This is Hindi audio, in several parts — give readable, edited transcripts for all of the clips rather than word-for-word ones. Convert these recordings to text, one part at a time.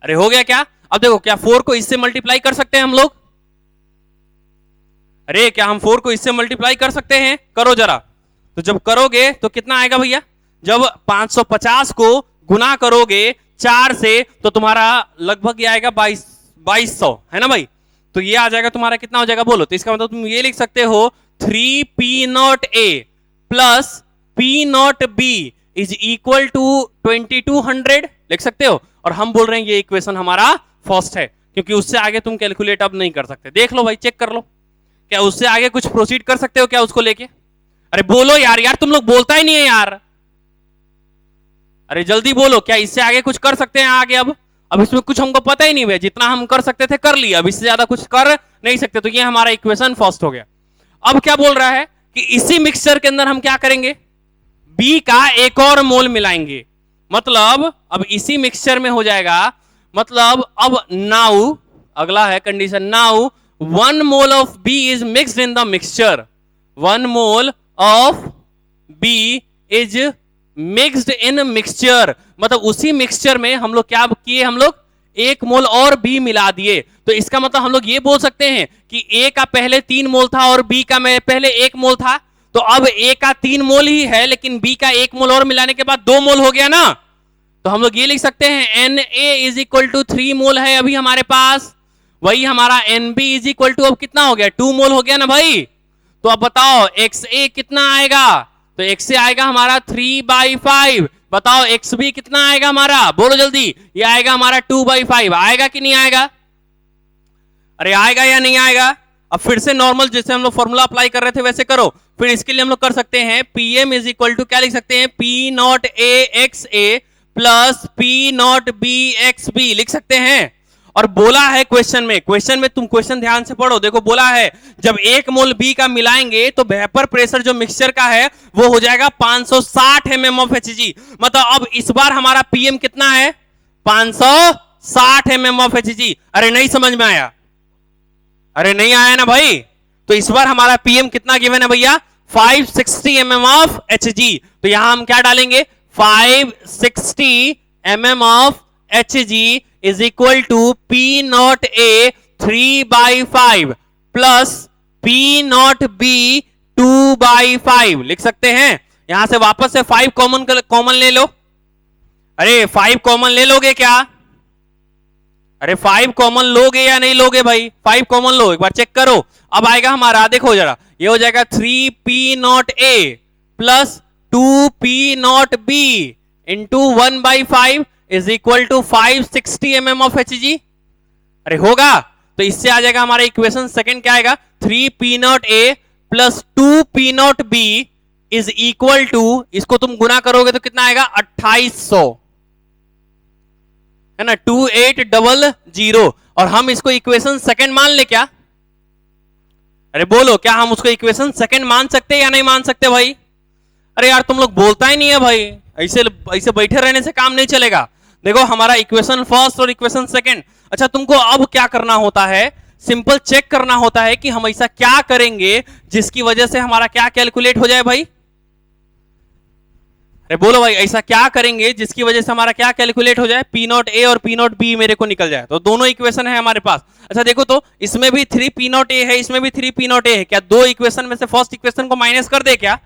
अरे हो गया क्या? अब देखो, क्या 4 को इससे मल्टीप्लाई कर सकते हैं हम लोग? अरे क्या हम 4 को इससे मल्टीप्लाई कर सकते हैं? करो जरा। तो जब करोगे तो कितना आएगा भैया? जब 550 को गुना करोगे 4 से तो तुम्हारा लगभग ये आएगा 2200, है ना भाई? तो ये आ जाएगा तुम्हारा, कितना हो जाएगा बोलो? तो इसका मतलब तुम ये लिख सकते हो 3P0A plus P0B is equal to 2200, लिख सकते हो। और हम बोल रहे हैं ये इक्वेशन हमारा फर्स्ट है, क्योंकि उससे आगे तुम कैलकुलेट अब नहीं कर सकते। देख लो भाई, चेक कर लो, क्या उससे आगे कुछ प्रोसीड कर सकते हो क्या उसको लेके? अरे बोलो यार, यार तुम लोग बोलता ही नहीं है यार। अरे जल्दी बोलो, क्या इससे आगे कुछ कर सकते हैं आगे? अब इसमें कुछ हमको पता ही नहीं है, जितना हम कर सकते थे कर लिया, अब इससे ज्यादा कुछ कर नहीं सकते। तो ये हमारा इक्वेशन फर्स्ट हो गया। अब क्या बोल रहा है कि इसी मिक्सचर के अंदर हम क्या करेंगे? बी का एक और मोल मिलाएंगे। मतलब अब इसी मिक्सचर में हो जाएगा, मतलब अब नाउ अगला है condition, now 1 mole of B is mixed in the mixture. 1 mole of B is mixed in mixture, मतलब उसी मिक्सचर में हम लोग क्या किए? हम लोग 1 मोल और बी मिला दिए। तो इसका मतलब हम लोग ये बोल सकते हैं कि ए का पहले 3 मोल था और बी का में पहले 1 मोल था। तो अब ए का 3 मोल ही है, लेकिन बी का 1 मोल और मिलाने के बाद 2 मोल हो गया ना। तो हम लोग ये लिख सकते हैं Na इज इक्वल टू 3 मोल है अभी हमारे पास। वही हमारा Nb इज इक्वल टू अब कितना हो गया? 2 मोल हो गया ना भाई। तो अब बताओ Xa कितना आएगा? तो Xa आएगा हमारा 3/5। बताओ Xb कितना आएगा हमारा? बोलो जल्दी। ये आएगा हमारा 2/5। आएगा कि नहीं आएगा? अरे आएगा या नहीं आएगा? अब फिर से नॉर्मल जैसे हम लोग फॉर्मूला अप्लाई कर रहे थे वैसे करो। फिर इसके लिए हम लोग कर सकते हैं Pm इज इक्वल टू क्या लिख सकते हैं? P0AXA प्लस P0BXB लिख सकते हैं। और बोला है क्वेश्चन में तुम क्वेश्चन ध्यान से पढ़ो। देखो बोला है जब 1 मोल बी का मिलाएंगे तो वेपर प्रेशर जो मिक्सचर का है वो हो जाएगा 560 mm ऑफ Hg। मतलब अब इस बार हमारा पीएम कितना है? 560 mm ऑफ Hg। अरे नहीं समझ में आया? अरे नहीं आया ना भाई? तो इस बार हमारा पीएम कितना गिवन है भैया? 560 mm ऑफ Hg। तो यहां हम क्या डालेंगे? 560 mm of Hg is equal to P0A 3/5 plus P0B 2/5 लिख सकते हैं। यहां से वापस से 5 कॉमन ले लो। अरे 5 कॉमन ले लोगे क्या? अरे 5 कॉमन लोगे या नहीं लोगे भाई? 5 कॉमन लो, एक बार चेक करो। अब आएगा हमारा, देखो जरा, ये हो जाएगा 3P0A plus 2P0B into 1/5 is equal to 560 mm of Hg। अरे होगा? तो इससे आ जाएगा हमारा इक्वेशन सेकंड क्या आएगा? 3P0A plus 2P0B is equal to, इसको तुम गुना करोगे तो कितना आएगा? 2800, है ना? 2800। और हम इसको इक्वेशन सेकंड मान ले क्या? अरे बोलो, क्या हम उसको इक्वेशन सेकंड मान सकते हैं या नहीं मान सकते भाई? अरे यार तुम लोग बोलता ही नहीं है भाई। ऐसे बैठे रहने से काम नहीं चलेगा। देखो हमारा इक्वेशन फर्स्ट और इक्वेशन सेकंड। अच्छा तुमको अब क्या करना होता है? सिंपल चेक करना होता है कि हम ऐसा क्या करेंगे जिसकी वजह से हमारा क्या कैलकुलेट हो जाए भाई? अरे बोलो भाई, ऐसा क्या करेंगे जिसकी वजह से हमारा क्या कैलकुलेट हो जाए? P0A और P0B मेरे को निकल जाए। तो दोनों इक्वेशन है हमारे पास। अच्छा देखो, तो इसमें भी 3P0A है, इसमें भी 3P0A है। क्या दो इक्वेशन में से फर्स्ट इक्वेशन को माइनस कर दे क्या?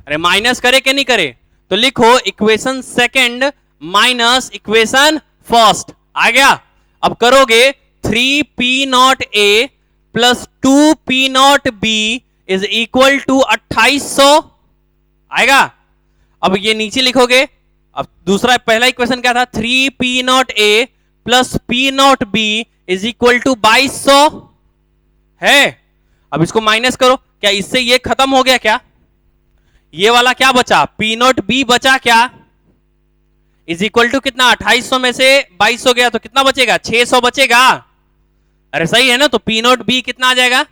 अरे माइनस करे कि नहीं करे? तो लिखो equation second minus equation first. आ गया? अब करोगे 3P0A plus 2P0B is equal to 2800 आएगा। अब ये नीचे लिखोगे। अब दूसरा, पहला इक्वेशन क्या था? 3P0A plus P0B is equal to 2200 है। अब इसको माइनस करो। क्या इससे ये खत्म हो गया क्या? ये वाला क्या बचा? P0B बचा क्या? इज इक्वल टू कितना? 2800 में से 2200 गया तो कितना बचेगा? 600 बचेगा। अरे सही है ना? तो P0B कितना आ जाएगा?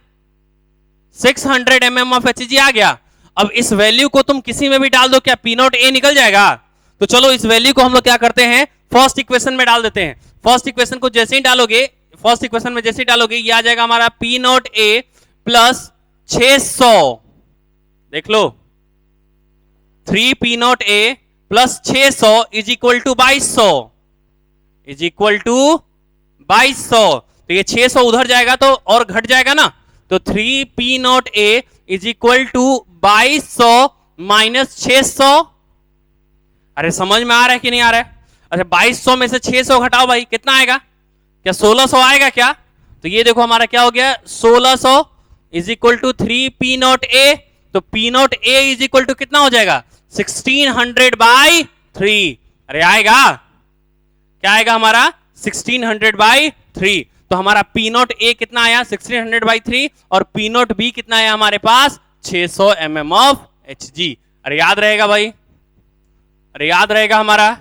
600 mm ऑफ Hg आ गया। अब इस वैल्यू को तुम किसी में भी डाल दो, क्या P0A निकल जाएगा? तो चलो इस वैल्यू को हम लोग क्या करते हैं? फर्स्ट इक्वेशन में डाल देते हैं। फर्स्ट इक्वेशन को जैसे ही डालोगे, फर्स्ट इक्वेशन में जैसे ही डालोगे, ये आ जाएगा हमारा P0A प्लस 600। देख लो, 3P0A plus 600 is equal to 2200। Is equal to 2200, तो ये 600 उधर जाएगा तो और घट जाएगा ना, तो 3p0a is equal to 2200 minus 600। अरे समझ में आ रहा है कि नहीं आ रहा है? अच्छा 2200 में से 600 घटाओ भाई, कितना आएगा? क्या 1600 आएगा क्या? तो ये देखो हमारा क्या हो गया, 1600 इज इक्वल टू 3p0a, तो p0a इज इक्वल टू कितना हो जाएगा, 1600/3। अरे आएगा क्या आएगा हमारा, 1600/3। तो हमारा p0a कितना आया, 1600/3, और p0b कितना आया हमारे पास, 600 mm ऑफ Hg। अरे याद रहेगा भाई, अरे याद रहेगा हमारा।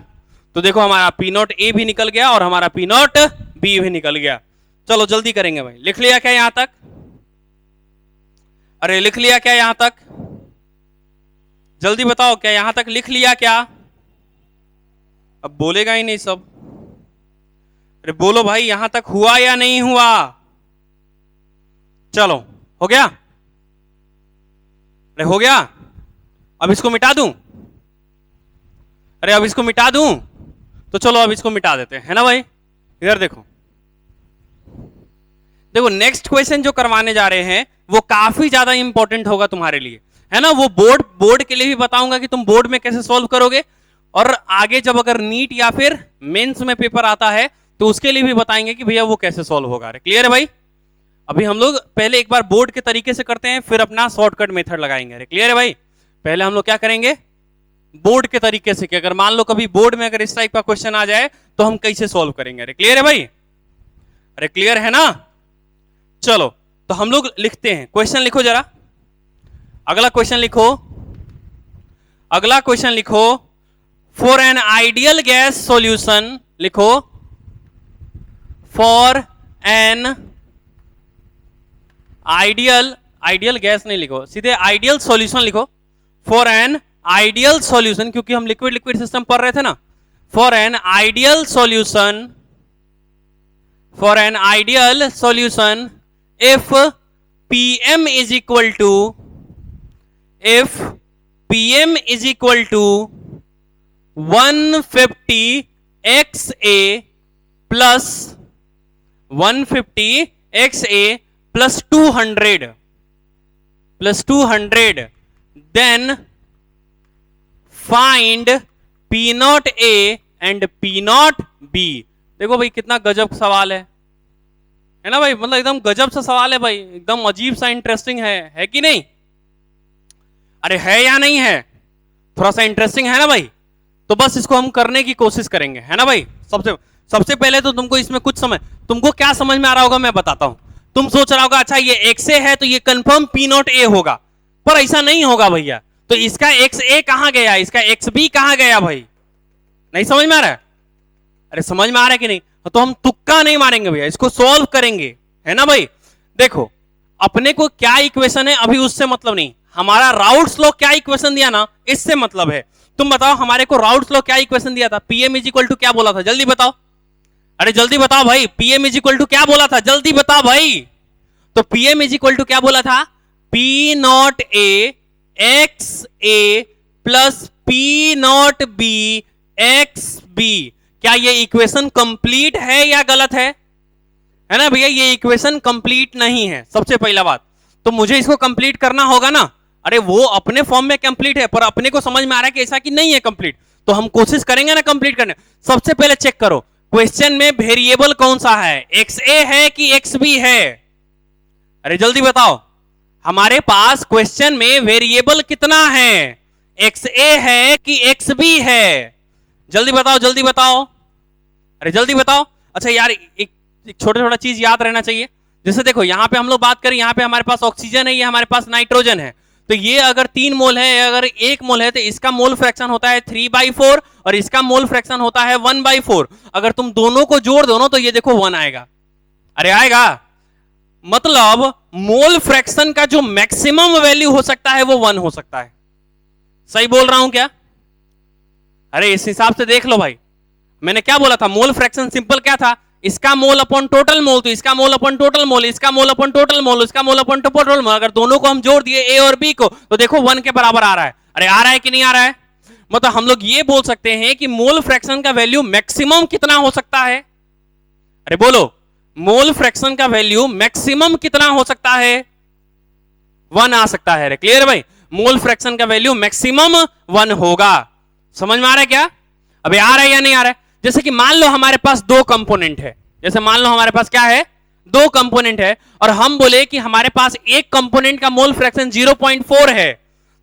तो देखो हमारा p0a भी निकल गया और हमारा p0b भी निकल गया। चलो जल्दी करेंगे भाई, लिख लिया क्या यहां तक? अरे लिख लिया क्या यहां तक? जल्दी बताओ, क्या यहां तक लिख लिया क्या? अब बोलेगा ही नहीं सब। अरे बोलो भाई, यहां तक हुआ या नहीं हुआ? चलो हो गया? अरे हो गया? अब इसको मिटा दूं? अरे अब इसको मिटा दूं? तो चलो अब इसको मिटा देते हैं, है ना भाई। इधर देखो, देखो नेक्स्ट क्वेश्चन जो करवाने जा रहे हैं वो काफी ज्यादा इंपॉर्टेंट होगा तुम्हारे लिए, है ना। वो बोर्ड के लिए भी बताऊंगा कि तुम बोर्ड में कैसे सॉल्व करोगे, और आगे जब अगर नीट या फिर मेंस में पेपर आता है तो उसके लिए भी बताएंगे कि भैया वो कैसे सॉल्व होगा। क्लियर है भाई? अभी हम लोग पहले एक बार बोर्ड के तरीके से करते हैं, फिर अपना शॉर्टकट मेथड लगाएंगे। क्लियर है भाई? पहले हम लोग क्या करेंगे, बोर्ड के तरीके से, कि अगर मान लो कभी बोर्ड में अगर इस टाइप का क्वेश्चन आ जाए तो हम कैसे सॉल्व करेंगे। क्लियर है भाई? अरे क्लियर है ना? चलो तो हम लोग लिखते हैं, क्वेश्चन लिखो जरा, अगला क्वेश्चन लिखो, अगला क्वेश्चन लिखो। For an ideal gas solution लिखो, फॉर एन आइडियल गैस नहीं लिखो, सीधे आइडियल सॉल्यूशन लिखो। फॉर एन आइडियल सॉल्यूशन, क्योंकि हम लिक्विड सिस्टम पढ़ रहे थे ना। For an ideal solution, for an ideal solution if pm is equal to, if pm is equal to 150 xa plus 150 xa plus 200 then find p0a and p0b। देखो भाई कितना गजब सवाल है ना भाई, मतलब एकदम गजब सा सवाल है भाई, एकदम अजीब सा इंटरेस्टिंग है कि नहीं? अरे है या नहीं है? थोड़ा सा इंटरेस्टिंग है ना भाई। तो बस इसको हम करने की कोशिश करेंगे, है ना भाई। सबसे पहले तो तुमको इसमें कुछ तुमको क्या समझ में आ रहा होगा मैं बताता हूं। तुम सोच रहा होगा अच्छा ये XA है तो ये कंफर्म P0A होगा, पर ऐसा नहीं होगा भैया। तो इसका XA कहां गया, इसका XB कहां गया भाई? नहीं समझ में आ रहा है? अरे समझ में आ रहा है कि नहीं? तो हम तुक्का नहीं मारेंगे भैया, इसको सॉल्व करेंगे, है ना भाई। देखो अपने को क्या इक्वेशन है अभी उससे मतलब नहीं, हमारा राउट्स लॉ क्या इक्वेशन दिया ना इससे मतलब है। तुम बताओ हमारे को राउट्स लॉ क्या इक्वेशन दिया था? पीएम इज इक्वल टू क्या बोला था, जल्दी बताओ। अरे जल्दी बताओ भाई, पीएम इज इक्वल टू क्या बोला था, जल्दी बताओ भाई। तो पीएम इज इक्वल टू क्या बोला था? P0A XA plus P0B XB। क्या ये इक्वेशन कंप्लीट है या गलत है ना भैया? ये इक्वेशन कंप्लीट नहीं है, सबसे पहला बात। तो मुझे इसको कंप्लीट करना होगा ना। अरे वो अपने फॉर्म में कंप्लीट है, पर अपने को समझ में आ रहा है कि ऐसा कि नहीं है कंप्लीट, तो हम कोशिश करेंगे ना कंप्लीट करने। सबसे पहले चेक करो क्वेश्चन में वेरिएबल कौन सा है, XA है कि XB है? अरे जल्दी बताओ, हमारे पास क्वेश्चन में वेरिएबल कितना है, XA है कि XB है? जल्दी बताओ, जल्दी बताओ, अरे जल्दी बताओ। अच्छा यार एक छोटा चीज याद रहना चाहिए, जैसे देखो यहां पे हम लोग बात करें, यहां पे हमारे पास ऑक्सीजन है, ये हमारे पास नाइट्रोजन है। तो ये अगर 3 मोल है, अगर 1 मोल है, तो इसका मोल फ्रैक्शन होता है 3/4 और इसका मोल फ्रैक्शन होता है 1/4। अगर तुम दोनों को जोड़ दो ना तो ये देखो 1 आएगा। अरे आएगा, मतलब मोल फ्रैक्शन का जो मैक्सिमम वैल्यू हो सकता है वो 1 हो सकता है। सही बोल रहा हूं क्या? अरे इस हिसाब से देख लो भाई, मैंने क्या बोला था, मोल फ्रैक्शन सिंपल क्या था, इसका मोल अपॉन टोटल मोल, तो इसका मोल अपॉन टोटल मोल, इसका मोल अपॉन टोटल मोल, इसका मोल अपॉन टोटल मोल। अगर दोनों को हम जोड़ दिए A और B को तो देखो 1 के बराबर आ रहा है। अरे आ रहा है कि नहीं आ रहा है? मतलब हम लोग ये बोल सकते हैं कि मोल फ्रैक्शन का वैल्यू मैक्सिमम कितना हो सकता है? अरे बोलो, मोल फ्रैक्शन का वैल्यू मैक्सिमम कितना हो सकता है? 1 आ सकता है। क्लियर है भाई? मोल फ्रैक्शन का वैल्यू मैक्सिमम 1 होगा। समझ में आ रहा है क्या? अभी आ रहा है या नहीं आ रहा है? जैसे कि मान लो हमारे पास 2 कंपोनेंट है, जैसे मान लो हमारे पास क्या है, 2 कंपोनेंट है, और हम बोले कि हमारे पास एक कंपोनेंट का मोल फ्रैक्शन 0.4 है,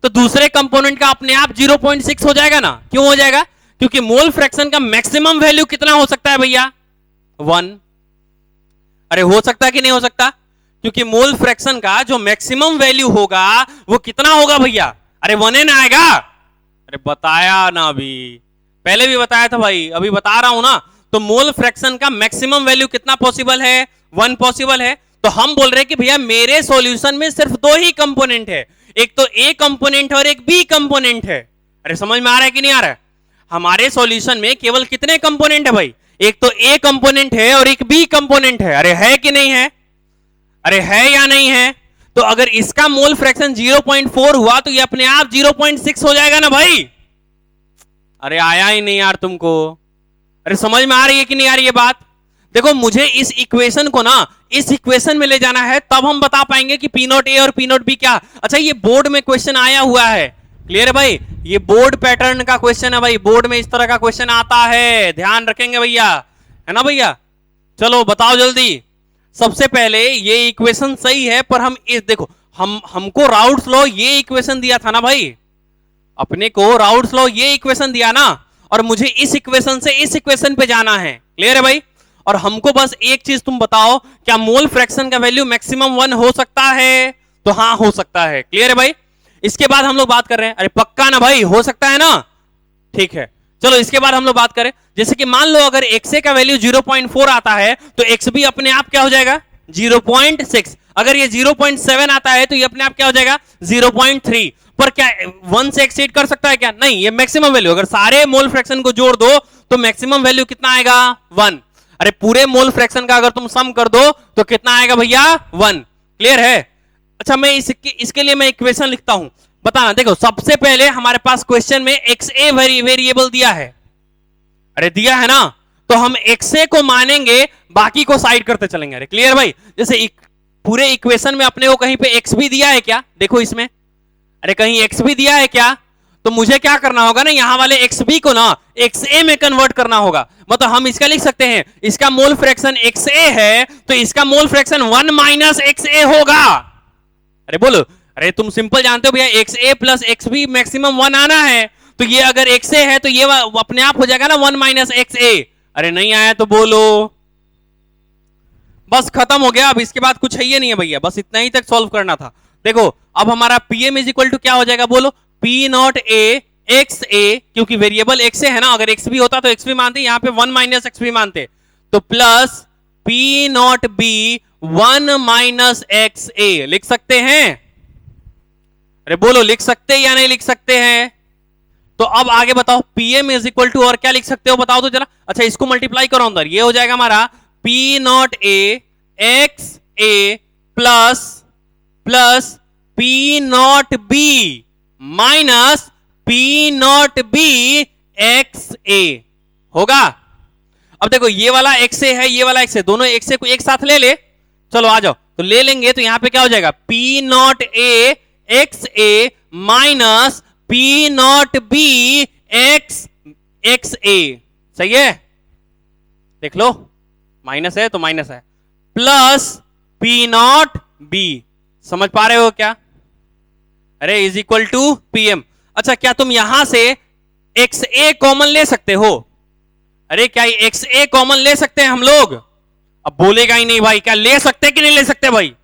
तो दूसरे कंपोनेंट का अपने आप 0.6 हो जाएगा ना? क्यों हो जाएगा? क्योंकि मोल फ्रैक्शन का मैक्सिमम वैल्यू कितना हो सकता है भैया? 1। अरे हो सकता है कि नहीं हो सकता? क्योंकि मोल फ्रैक्शन का जो मैक्सिमम वैल्यू होगा वो कितना होगा भैया? अरे 1 ना आएगा? अरे बताया ना, अभी पहले भी बताया था भाई, अभी बता रहा हूं ना। तो मोल फ्रैक्शन का मैक्सिमम वैल्यू कितना पॉसिबल है? 1 पॉसिबल है। तो हम बोल रहे हैं कि भैया मेरे सॉल्यूशन में सिर्फ 2 ही कंपोनेंट है, एक तो ए कंपोनेंट है और एक बी कंपोनेंट है। अरे समझ में आ रहा है कि नहीं आ रहा है? हमारे सॉल्यूशन में केवल कितने कंपोनेंट है भाई? एक तो ए कंपोनेंट है और एक बी कंपोनेंट है। अरे है कि नहीं है? अरे है या नहीं है? तो अगर इसका मोल फ्रैक्शन 0.4 हुआ तो ये अपने आप 0.6 हो जाएगा ना भाई? अरे आया ही नहीं यार तुमको। अरे समझ में आ रही है कि नहीं आ रही है बात? देखो, मुझे इस इक्वेशन को ना इस इक्वेशन में ले जाना है, तब हम बता पाएंगे कि पी नॉट ए और पी नॉट बी क्या। अच्छा, ये बोर्ड में क्वेश्चन आया हुआ है। क्लियर है भाई? ये बोर्ड पैटर्न का क्वेश्चन है भाई, बोर्ड में इस तरह का क्वेश्चन आता है, ध्यान रखेंगे भैया, है ना भैया? चलो बताओ जल्दी। सबसे पहले ये इक्वेशन सही है, पर हम इस देखो, हमको राउट्स लॉ ये इक्वेशन दिया था ना भाई, अपने को राउट्स लॉ ये इक्वेशन दिया ना, और मुझे इस इक्वेशन से इस इक्वेशन पे जाना है। क्लियर है भाई? और हमको बस एक चीज तुम बताओ, क्या मोल फ्रैक्शन का वैल्यू मैक्सिमम 1 हो सकता है? तो हाँ, हो सकता है। क्लियर है भाई? इसके बाद हम लोग बात कर रहे हैं, अरे पक्का ना भाई, हो सकता है ना? ठीक है, चलो इसके बाद हम लोग बात करें, जैसे कि मान लो अगर एक्स ए का वैल्यू 0.4 आता है तो एक्स बी अपने आप क्या हो जाएगा? 0.6। अगर ये 0.7 आता है तो ये अपने आप क्या हो जाएगा? 0.3। पर क्या 1 से एक्सीड कर सकता है क्या? नहीं, ये मैक्सिमम वैल्यू, अगर सारे मोल फ्रैक्शन को जोड़ दो तो मैक्सिमम वैल्यू कितना आएगा? 1। अरे पूरे मोल फ्रैक्शन का अगर तुम सम कर दो तो कितना आएगा भैया? 1। क्लियर है? अच्छा, मैं इसके लिए मैं इक्वेशन लिखता हूं, बताना। देखो, सबसे पहले हमारे पास क्वेश्चन में एक्स ए वेरिएबल दिया है। अरे दिया है ना, तो हम एक्स ए को मानेंगे, बाकी को साइड करते चलेंगे। अरे क्लियर भाई? जैसे पूरे इक्वेशन में अपने को कहीं पे एक्स भी दिया है क्या? देखो इसमें, अरे कहीं एक्स भी दिया है क्या? तो मुझे क्या करना होगा ना, यहां वाले एक्स बी को ना एक्स ए में कन्वर्ट करना होगा। मतलब हम इसका लिख सकते हैं, इसका मोल फ्रैक्शन एक्स ए है तो इसका mole fraction 1 minus X A होगा। अरे बोलो, अरे तुम सिंपल जानते हो भैया, x A plus x B maximum 1 आना है, तो ये अगर एक्स ए है तो ये अपने आप हो जाएगा ना 1 माइनस एक्स ए। अरे नहीं आया तो बोलो, बस खत्म हो गया। अब इसके बाद कुछ है ही नहीं है भैया, बस इतना ही तक सॉल्व करना था। देखो, अब हमारा पीएम इज इक्वल टू क्या हो जाएगा? बोलो, पी नॉट ए एक्स ए, क्योंकि वेरिएबल एक्स ए है ना, अगर एक्स बी होता तो एक्स बी मानते, यहां पे 1 माइनस एक्स बी मानते, तो plus P naught B 1 minus X A लिख सकते हैं। अरे बोलो, लिख सकते हैं या नहीं लिख सकते हैं? तो अब आगे बताओ, पीएम इज इक्वल टू और क्या लिख सकते हो बताओ तो जरा। अच्छा, इसको मल्टीप्लाई करो अंदर, ये हो जाएगा हमारा P naught A X A plus plus P naught B minus P naught B X A होगा। अब देखो, ये वाला एक्स ए है, ये वाला एक्स ए, दोनों एक्स ए को एक साथ ले ले, चलो आ जाओ, तो ले लेंगे तो यहां पे क्या हो जाएगा? P naught A X A minus P naught B X X A. सही है? देख लो, माइनस है तो माइनस है, प्लस पी नॉट बी। समझ पा रहे हो क्या? अरे इज इक्वल टू पीएम। अच्छा, क्या तुम यहां से एक्स ए कॉमन ले सकते हो? अरे क्या एक्स ए कॉमन ले सकते हैं हम लोग? अब बोलेगा ही नहीं भाई, क्या ले सकते कि नहीं ले सकते भाई?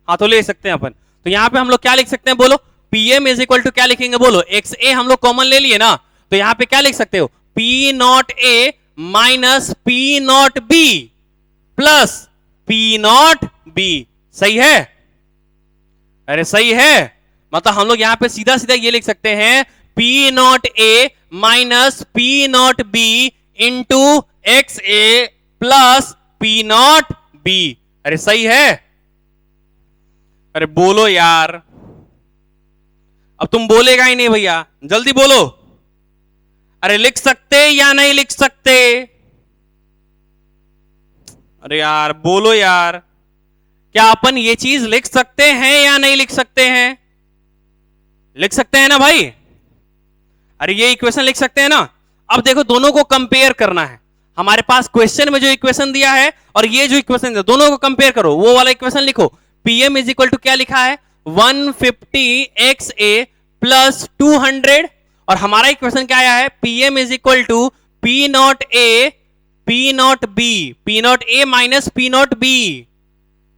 हाँ तो ले सकते हैं अपन। तो यहां पे हम लोग क्या लिख सकते हैं? बोलो, पीएम इज इक्वल टू क्या लिखेंगे? बोलो, एक्स ए हम लोग कॉमन ले लिए ना, तो यहां पे क्या लिख सकते हो? P naught A minus P naught B plus P naught B. सही है? अरे सही है। मतलब हम लोग यहां पे सीधा सीधा ये लिख सकते हैं, P naught A minus P naught B into X A plus P naught B. अरे सही है? अरे बोलो यार, अब तुम बोलेगा ही नहीं भैया, जल्दी बोलो। अरे लिख सकते या नहीं लिख सकते? अरे यार बोलो यार, क्या अपन ये चीज लिख सकते हैं या नहीं लिख सकते हैं? लिख सकते हैं ना भाई? अरे ये इक्वेशन लिख सकते हैं ना? अब देखो दोनों को कंपेयर करना है। हमारे पास क्वेश्चन में जो इक्वेशन दिया है और ये जो इक्वेशन दिया, दोनों को कंपेयर करो। वो वाला इक्वेशन लिखो, पीएम इज इक्वल टू क्या लिखा है, 150XA प्लस 200, और हमारा इक्वेशन क्या आया है, PM is equal to P naught A P naught B, P naught A minus P naught B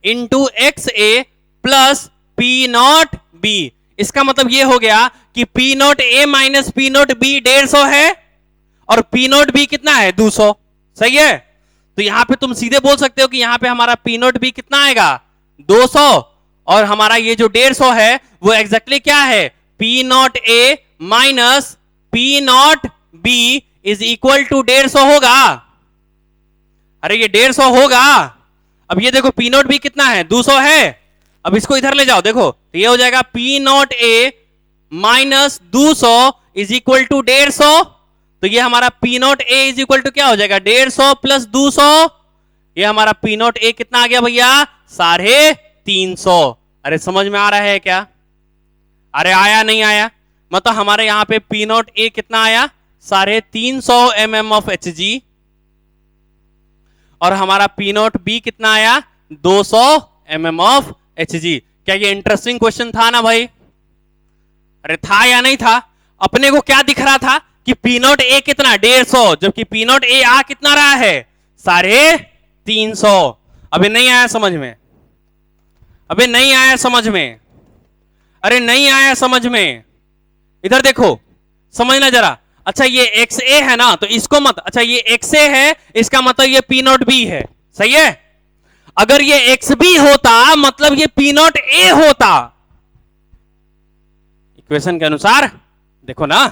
into X A plus P naught B. इसका मतलब ये हो गया कि P naught A minus P naught B 150 है और पी नॉट बी कितना है, 200। सही है? तो यहां पे तुम सीधे बोल सकते हो कि यहां पे हमारा पी नॉट बी कितना आएगा, 200, और हमारा ये जो 150 है वो एग्जैक्टली क्या है, P naught A minus P naught B is equal to 150 होगा। अरे ये 150 होगा। अब ये देखो पी नॉट बी कितना है, 200 है। अब इसको इधर ले जाओ, देखो तो ये हो जाएगा P naught A minus 200 is equal to 150। तो ये हमारा P naught A is equal to क्या हो जाएगा, 150 प्लस 200। ये हमारा पी नॉट ए कितना आ गया भैया, 350। अरे समझ में आ रहा है क्या? अरे आया नहीं आया? मतलब हमारे यहां पे पी नॉट ए कितना आया, 350 mm ऑफ Hg, और हमारा पी नॉट बी कितना आया, 200 mm ऑफ Hg। क्या ये इंटरेस्टिंग क्वेश्चन था ना भाई? अरे था या नहीं था? अपने को क्या दिख रहा था कि पी नॉट ए कितना, 150, जबकि पी नॉट ए आ कितना रहा है, 350। अबे नहीं आया समझ में? अबे नहीं आया समझ में? अरे नहीं आया समझ में? इधर देखो, समझना जरा। अच्छा ये एक्स ए है ना, तो इसको मत, अच्छा ये एक्स ए है, इसका मतलब ये पी नॉट बी है। सही है? अगर ये एक्स बी होता मतलब ये पी नॉट ए होता। इक्वेशन के अनुसार देखो ना,